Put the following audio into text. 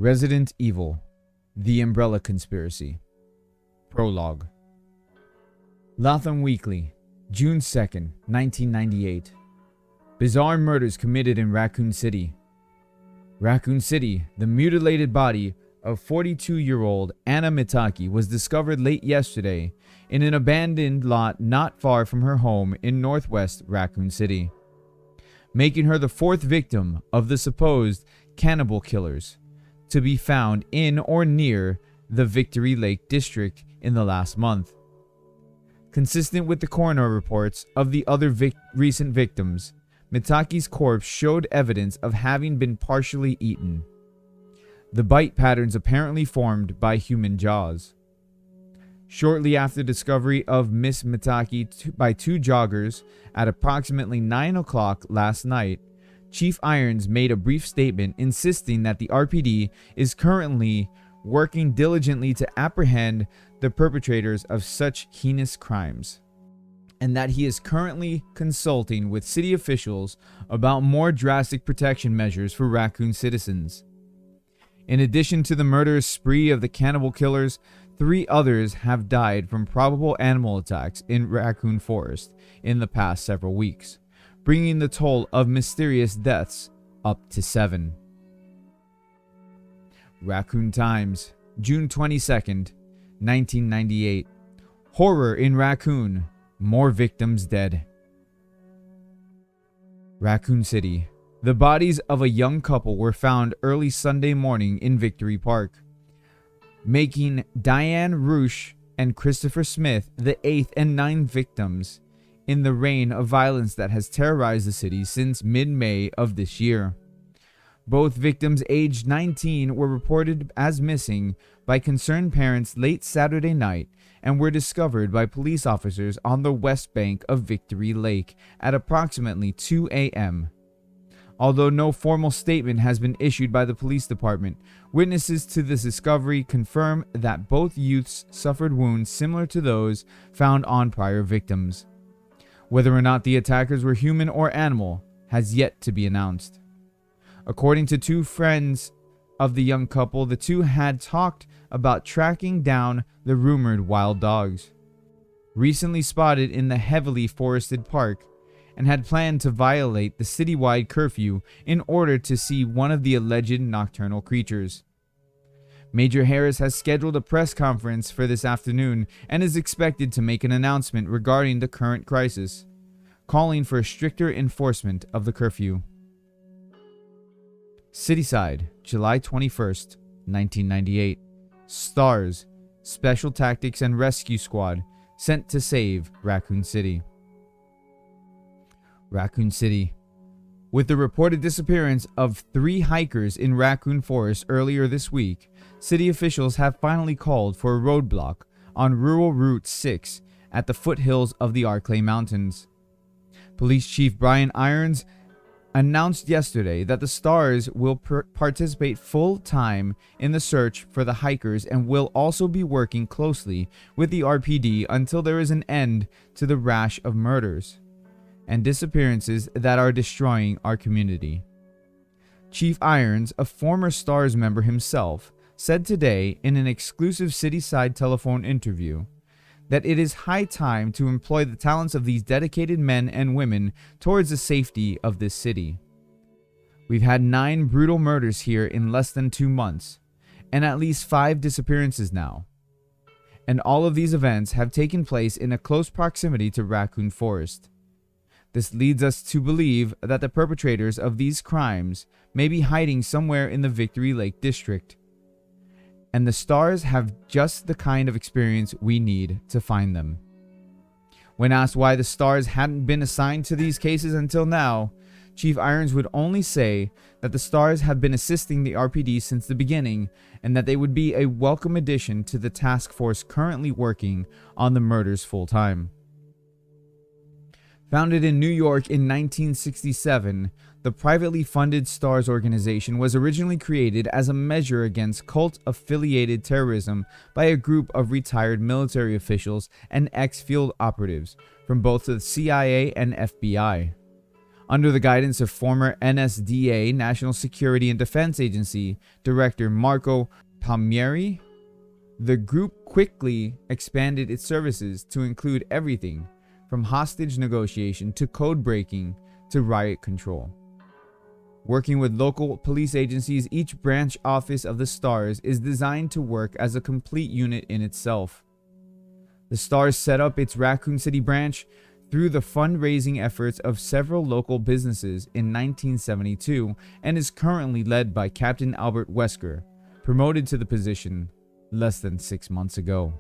Resident Evil, The Umbrella Conspiracy. Prologue. Latham Weekly, June 2nd, 1998. Bizarre murders committed in Raccoon City. Raccoon City, the mutilated body of 42-year-old Anna Mitaki was discovered late yesterday in an abandoned lot not far from her home in northwest Raccoon City, making her the fourth victim of the supposed cannibal killers to be found in or near the Victory Lake district in the last month. Consistent with the coroner reports of the other recent victims, Mitaki's corpse showed evidence of having been partially eaten. The bite patterns apparently formed by human jaws. Shortly after discovery of Miss Mitaki by two joggers at approximately 9 o'clock last night, Chief Irons made a brief statement insisting that the RPD is currently working diligently to apprehend the perpetrators of such heinous crimes, and that he is currently consulting with city officials about more drastic protection measures for Raccoon citizens. In addition to the murderous spree of the cannibal killers, 3 others have died from probable animal attacks in Raccoon Forest in the past several weeks, bringing the toll of mysterious deaths up to 7. Raccoon Times, June 22nd, 1998. Horror in Raccoon. More victims dead. Raccoon City. The bodies of a young couple were found early Sunday morning in Victory Park, making Diane Roosh and Christopher Smith the 8th and 9th victims in the reign of violence that has terrorized the city since mid-May of this year. Both victims, aged 19, were reported as missing by concerned parents late Saturday night and were discovered by police officers on the west bank of Victory Lake at approximately 2 a.m. Although no formal statement has been issued by the police department, witnesses to this discovery confirm that both youths suffered wounds similar to those found on prior victims. Whether or not the attackers were human or animal has yet to be announced. According to 2 friends of the young couple, the two had talked about tracking down the rumored wild dogs, recently spotted in the heavily forested park, and had planned to violate the citywide curfew in order to see one of the alleged nocturnal creatures. Major Harris has scheduled a press conference for this afternoon and is expected to make an announcement regarding the current crisis, calling for a stricter enforcement of the curfew. Cityside, July 21st, 1998. STARS, Special Tactics and Rescue Squad, sent to save Raccoon City. Raccoon City. With the reported disappearance of 3 hikers in Raccoon Forest earlier this week, city officials have finally called for a roadblock on rural Route 6 at the foothills of the Arklay Mountains. Police Chief Brian Irons announced yesterday that the STARS will participate full-time in the search for the hikers and will also be working closely with the RPD until there is an end to the rash of murders and disappearances that are destroying our community. Chief Irons, a former STARS member himself, said today in an exclusive Cityside telephone interview that it is high time to employ the talents of these dedicated men and women towards the safety of this city. We've had 9 brutal murders here in less than 2 months, and at least 5 disappearances now. And all of these events have taken place in a close proximity to Raccoon Forest. This leads us to believe that the perpetrators of these crimes may be hiding somewhere in the Victory Lake district, and the STARS have just the kind of experience we need to find them. When asked why the STARS hadn't been assigned to these cases until now, Chief Irons would only say that the STARS have been assisting the RPD since the beginning and that they would be a welcome addition to the task force currently working on the murders full-time. Founded in New York in 1967, the privately funded STARS organization was originally created as a measure against cult-affiliated terrorism by a group of retired military officials and ex-field operatives from both the CIA and FBI. Under the guidance of former NSDA, National Security and Defense Agency Director Marco Palmieri, the group quickly expanded its services to include everything from hostage negotiation to code breaking to riot control. Working with local police agencies, each branch office of the STARS is designed to work as a complete unit in itself. The STARS set up its Raccoon City branch through the fundraising efforts of several local businesses in 1972 and is currently led by Captain Albert Wesker, promoted to the position less than 6 months ago.